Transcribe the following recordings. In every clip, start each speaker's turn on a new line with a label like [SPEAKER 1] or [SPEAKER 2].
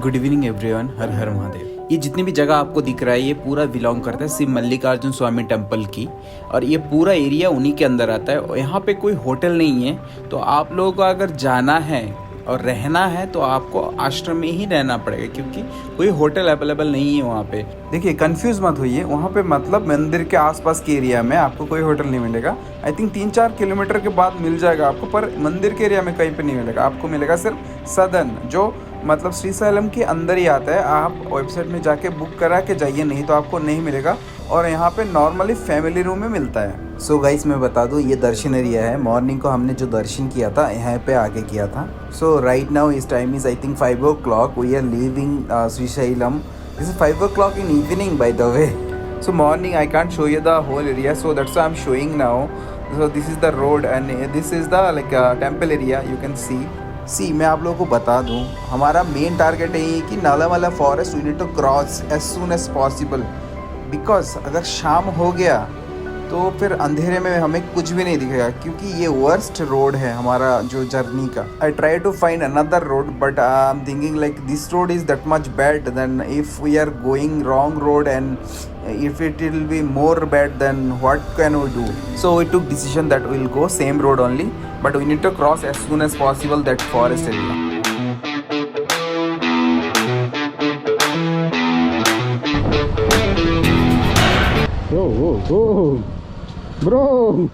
[SPEAKER 1] Good evening everyone, हर हर महादेव। ये जितनी भी जगह आपको दिख रहा है ये पूरा बिलोंग करता है शिव मल्लिकार्जुन स्वामी टेम्पल की, और ये पूरा एरिया उन्हीं के अंदर आता है। और यहाँ पे कोई होटल नहीं है, तो आप लोगों को अगर जाना है और रहना है तो आपको आश्रम में ही रहना पड़ेगा, क्योंकि कोई होटल अवेलेबल नहीं है वहाँ पे। देखिए, कंफ्यूज मत होइए, वहाँ पे मतलब मंदिर के आसपास के एरिया में आपको कोई होटल नहीं मिलेगा। आई थिंक 3-4 किलोमीटर के बाद मिल जाएगा आपको, पर मंदिर के एरिया में कहीं पे नहीं मिलेगा। आपको मिलेगा सिर्फ सदन, जो मतलब श्रीशैलम के अंदर ही आता है। आप वेबसाइट में जाके बुक करा के जाइए, नहीं तो आपको नहीं मिलेगा। और यहाँ पे नॉर्मली फैमिली रूम में मिलता है। सो गाइस, मैं बता दूँ, ये दर्शन एरिया है। मॉर्निंग को हमने जो दर्शन किया था यहाँ पे आके किया था। सो राइट नाउ इस time is I think 5 o'clock। We are leaving Srisailam. This is 5 o'clock in evening by the way. So morning I can't show you the whole area, so that's why I'm showing now. So this is the road and this is the like temple area you can see. मैं आप लोगों को बता दूं, हमारा main target यही है कि Nalawala forest we need to cross as soon as possible, because अगर शाम हो गया तो फिर अंधेरे में हमें कुछ भी नहीं दिखेगा, क्योंकि ये वर्स्ट रोड है हमारा जो जर्नी का। I try to find another road, but I am thinking like this road is that much bad then if we are going wrong road, and if it will be more bad, then what can we do? So we took decision that we'll go same road only, but we need to cross as soon as possible that forest area.
[SPEAKER 2] Whoa, bro.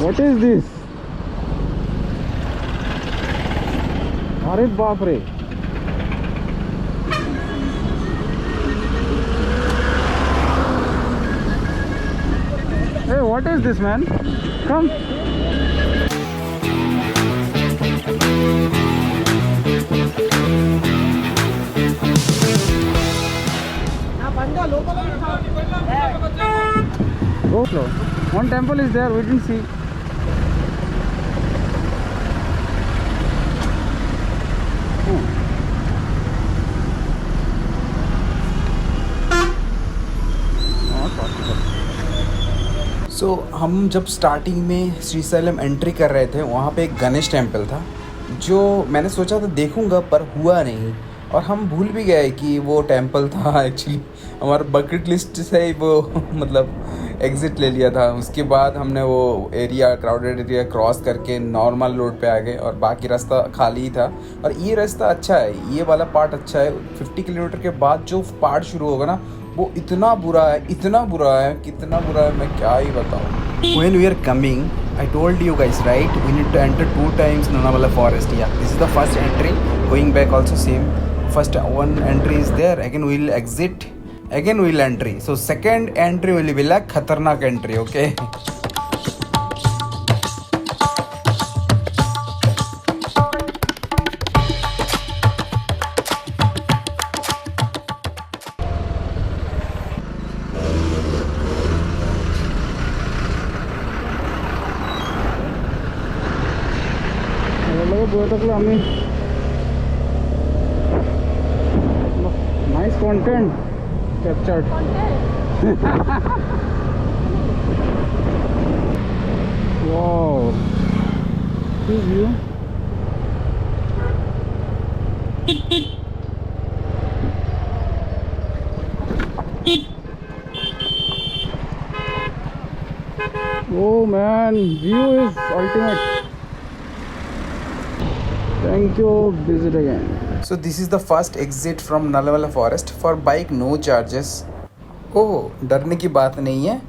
[SPEAKER 2] What is this? अरे बाप रे! Hey, what is this, man? Come. Go slow. One temple is there, we didn't see.
[SPEAKER 1] सो हम जब starting में Srisailam entry कर रहे थे, वहाँ पे एक गणेश टेम्पल था, जो मैंने सोचा था देखूँगा, पर हुआ नहीं। और हम भूल भी गए कि वो टेम्पल था। एक्चुअली हमारा बकेट लिस्ट से ही वो मतलब एग्ज़िट ले लिया था। उसके बाद हमने वो एरिया, क्राउडेड एरिया क्रॉस करके नॉर्मल रोड पे आ गए, और बाकी रास्ता खाली ही था। और ये रास्ता अच्छा है, ये वाला पार्ट अच्छा है। 50 किलोमीटर के बाद जो पार्ट शुरू होगा ना, वो इतना बुरा है, कितना बुरा है, मैं क्या ही बताऊँ। When we are coming, I told you guys, right? We need to enter 2 times Nanavala forest. Yeah, this is the first entry. Going back also same. First one entry is there. Again we'll exit. Again we'll entry. So second entry will be like khatarnak entry. Okay.
[SPEAKER 2] Nice content captured. Wow, see view. Oh man, view is ultimate. Thank you, visit again.
[SPEAKER 1] So this is the first exit from Nalavala forest. For bike no charges. Oh, डरने की बात नहीं है.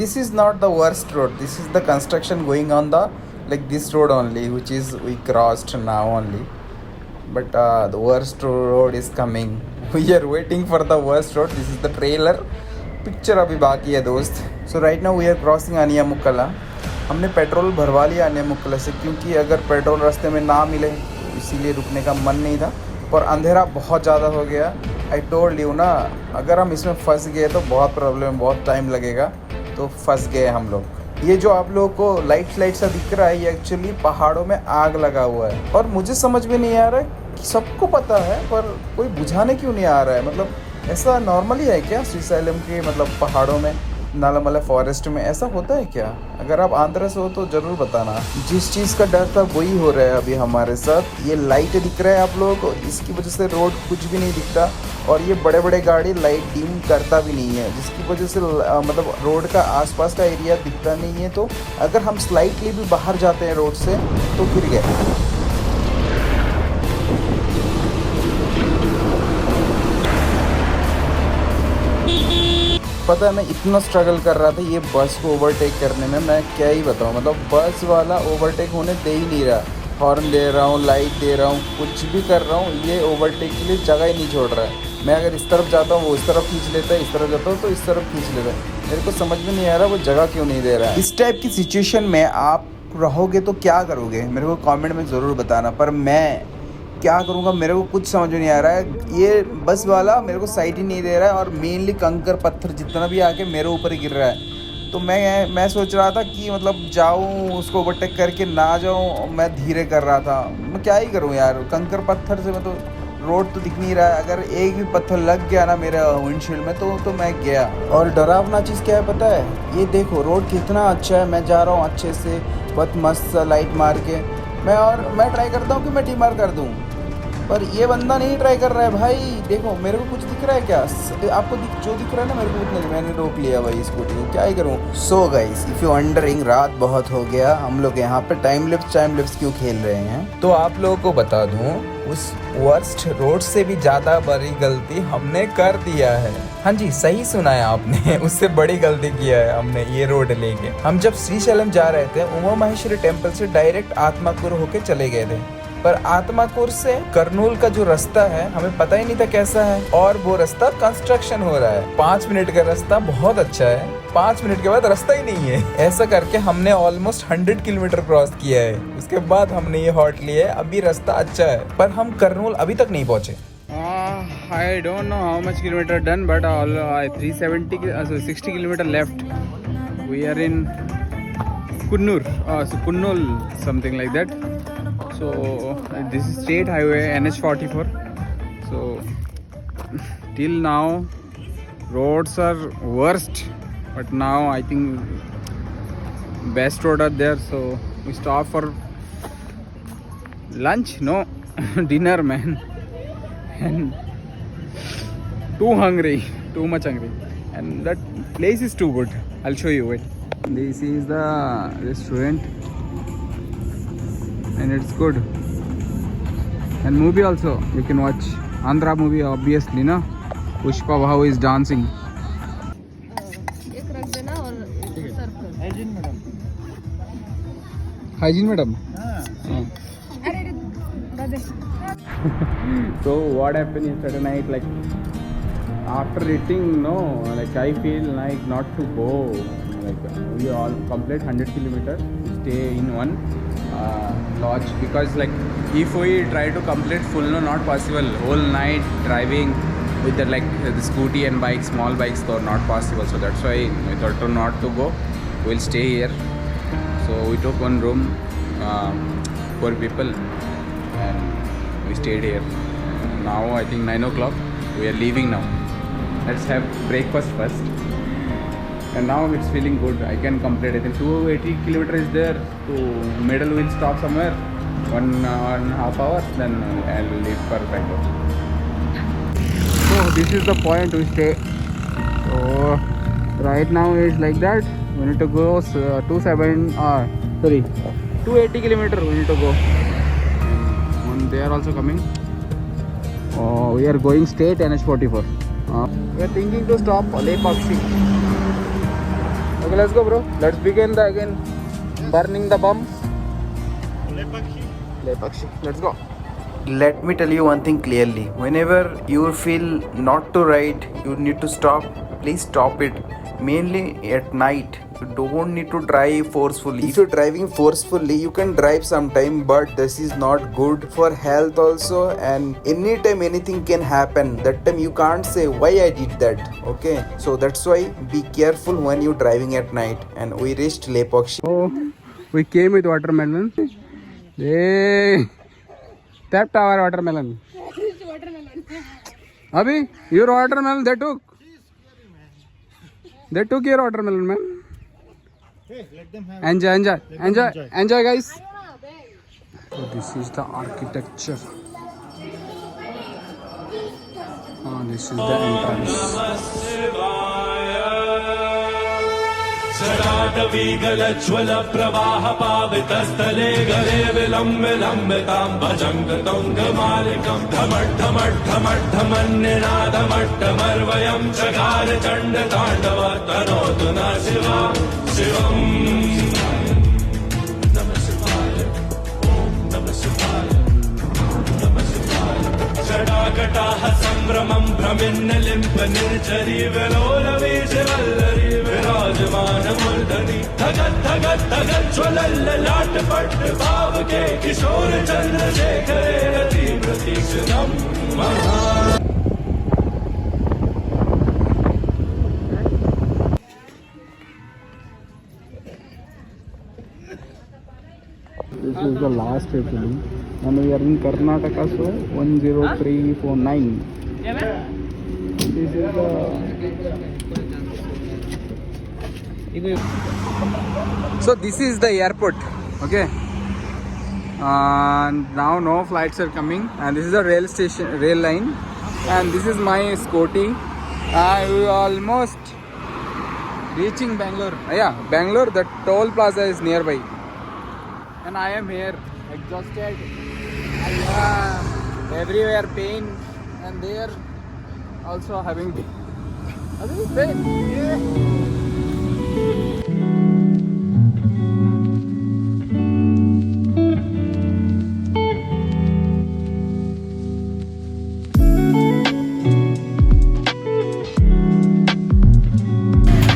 [SPEAKER 1] This is not the worst road. This is the construction going on the like this road only, which is we crossed now only. But the worst road is coming. We are waiting for the worst road. This is the trailer. Picture अभी बाकी है दोस्त. So right now we are crossing Aniyamukkala. हमने petrol भरवा लिया Aniyamukkala से, क्योंकि अगर पेट्रोल रास्ते में ना मिले इसीलिए रुकने का मन नहीं था। पर अंधेरा बहुत ज़्यादा हो गया। आई टोल्ड यू ना, अगर हम इसमें फंस गए तो बहुत प्रॉब्लम, बहुत टाइम लगेगा, तो फंस गए हम लोग। ये जो आप लोगों को लाइट सा दिख रहा है ये एक्चुअली पहाड़ों में आग लगा हुआ है और मुझे समझ में नहीं आ रहा है कि सबको पता है पर कोई बुझाने क्यों नहीं आ रहा है। मतलब ऐसा नॉर्मली है क्या श्रीशैलम के मतलब पहाड़ों में, नालामला फॉरेस्ट में ऐसा होता है क्या? अगर आप आंध्र से हो तो ज़रूर बताना। जिस चीज़ का डर था वही हो रहा है अभी हमारे साथ। ये लाइट दिख रहा है आप लोगों को, इसकी वजह से रोड कुछ भी नहीं दिखता और ये बड़े बड़े गाड़ी लाइट डिम करता भी नहीं है, जिसकी वजह से मतलब रोड का आसपास का एरिया दिखता नहीं है। तो अगर हम स्लाइटली भी बाहर जाते हैं रोड से तो गिर गए। पता है मैं इतना स्ट्रगल कर रहा था ये बस को ओवरटेक करने में, मैं क्या ही बताऊँ। मतलब बस वाला ओवरटेक होने दे ही नहीं रहा, हॉर्न दे रहा हूँ, लाइट दे रहा हूँ, कुछ भी कर रहा हूँ, ये ओवरटेक के लिए जगह ही नहीं छोड़ रहा है। मैं अगर इस तरफ जाता हूँ वो इस तरफ खींच लेता है, इस तरफ जाता हूँ तो इस तरफ खींच लेता है। मेरे को समझ में नहीं आ रहा वो जगह क्यों नहीं दे रहा है। इस टाइप की सिचुएशन में आप रहोगे तो क्या करोगे मेरे को कमेंट में ज़रूर बताना। पर मैं क्या करूँगा मेरे को कुछ समझ में नहीं आ रहा है। ये बस वाला मेरे को साइड ही नहीं दे रहा है और मेनली कंकर पत्थर जितना भी आके मेरे ऊपर ही गिर रहा है। तो मैं सोच रहा था कि मतलब जाऊँ उसको ओवरटेक करके ना जाऊँ, मैं धीरे कर रहा था। मैं क्या ही करूँ यार, कंकर पत्थर से मैं तो रोड तो दिख नहीं रहा है। अगर एक भी पत्थर लग गया ना मेरे विंडशील्ड में तो मैं गया। और डरावना चीज़ क्या है पता है, ये देखो रोड कितना अच्छा है, मैं जा रहा हूँ अच्छे से बहुत मस्त लाइट मार के। मैं ट्राई करता हूँ कि मैं डी मार कर दूँ पर ये बंदा नहीं ट्राई कर रहा है भाई। देखो मेरे को कुछ दिख रहा है क्या? आपको जो दिख रहा है ना मेरे को उतना, मैंने रोक लिया भाई स्कूटी को, क्या ही करूँ। So guys if you wondering, रात बहुत हो गया, हम लोग यहाँ पे टाइम लिप्स क्यों खेल रहे हैं तो आप लोगों को बता दूँ, उस वर्स्ट रोड से भी ज़्यादा बड़ी गलती हमने कर दिया है। हाँ जी सही सुना है आपने, उससे बड़ी गलती किया है हमने ये रोड लेके। हम जब श्रीशैलम जा रहे थे उमा महेश्वरी टेम्पल से डायरेक्ट आत्माकुर होके चले गए थे, पर आत्माकुर से कर्नूल का जो रास्ता है हमें पता ही नहीं था कैसा है और वो रास्ता कंस्ट्रक्शन हो रहा है। 5 मिनट का रास्ता बहुत अच्छा है, 5 मिनट के बाद रास्ता ही नहीं है। ऐसा करके हमने ऑलमोस्ट 100 किलोमीटर क्रॉस किया है, उसके बाद हमने ये हॉल्ट लिया है। अभी रास्ता अच्छा है पर हम कर्नूल अभी तक नहीं पहुंचे।
[SPEAKER 2] I don't know how much kilometer done, but 60 kilometer left. We are in Kunnur, something like that. So this is state highway NH44. So till now roads are worst, but now I think best road are there. So we stop for lunch, no dinner man, and too much hungry, and that place is too good. I'll show you it. This is the restaurant and it's good, and movie also you can watch. Andhra movie obviously na, Pushpa Bhau is dancing.
[SPEAKER 3] एक रख देना और सर्व कर।
[SPEAKER 2] Hygiene madam.
[SPEAKER 3] अरे दादा।
[SPEAKER 2] So what happened yesterday night, like after eating, no, like I feel like not to go. Like we all complete 100 kilometers, stay in one lodge, because like if we try to complete full, no, not possible. Whole night driving with the the scooty and bikes, small bikes, so not possible. So that's why we thought to not to go. We'll stay here. So we took one room, 4 people, and we stayed here. Now I think 9 o'clock. We are leaving now. Let's have breakfast first. And now it's feeling good. I can complete. I think 280 kilometers is there. To middle we'll stop somewhere, 1.5 hours. Then I'll leave for Bangalore. So this is the point we stay. So right now it's like that. We need to go 280 kilometers. We need to go. And they are also coming. We are going straight NH44. We are thinking to stop Lepakshi. Okay, let's go, bro. Let's begin again burning the bum. Lepakshi. Let's go.
[SPEAKER 1] Let me tell you one thing clearly. Whenever you feel not to ride, you need to stop. Please stop it. Mainly at night. You don't need to drive forcefully. If you're driving forcefully, you can drive sometime, but this is not good for health also. And anytime anything can happen. That time you can't say why I did that. Okay, so that's why be careful when you're driving at night. And we reached Lepakshi.
[SPEAKER 2] Oh, we came with watermelon. Hey, tapped our watermelon. Abhi, your watermelon they took. They took your watermelon, man.
[SPEAKER 4] Hey, let them have.
[SPEAKER 2] Enjoy, guys. So this is the architecture. Oh, this is the entrance.
[SPEAKER 5] सराटवीगलज्ज्वल प्रवाह पावितस्थले गले विलम्बितां भजङ्ग तुङ्गमालिकं ढमड्ढमड्ढमड्ढमन्निनादमट्टमर्वयं चकार चण्डताण्डव तनोतु न शिवा शिवम् नमः शिवाय ॐ नमः शिवाय नमः शिवाय षडाकटाः सम्भ्रमं भ्रमिन्नलिम्ब निर्झरी विलोलवीजवल्लरी विराजमानमूर्धनि धगत् धगत् धगत् ज्वलल्ललाट पट्ट भाव के किशोर चन्द्रशेखरे रति प्रतीक्षितम् महा
[SPEAKER 2] This is the last actually, and we are in Karnataka, so 10349. This is the. So this is the airport. Okay. And now no flights are coming, and this is the rail line, and this is my Scooty. We almost reaching Bangalore. Yeah, Bangalore. The toll plaza is nearby. And I am here, exhausted. Everywhere pain, and there also having pain.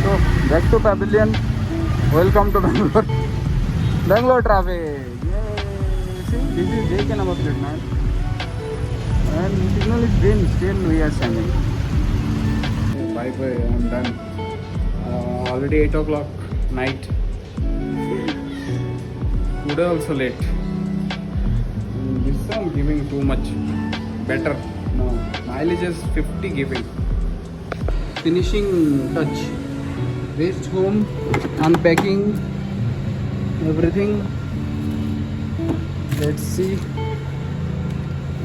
[SPEAKER 2] So back to Pavilion. Welcome to Bangalore. Bangalore traffic. Yay. See, this is JK number plate, man. And signal is green. Still we are standing. Bye bye. I'm done. Already 8 o'clock night. Today also late. This I'm giving too much. Better. No, mileage is 50 giving. Finishing touch. Reached home. Unpacking. Everything. Let's see.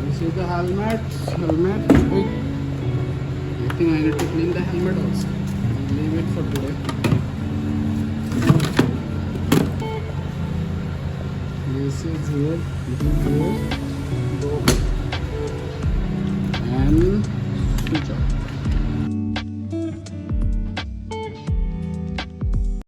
[SPEAKER 2] This is the helmet. Wait. I think I need to clean the helmet also. Leave it for today. This is here. This is here. Go. And switch off.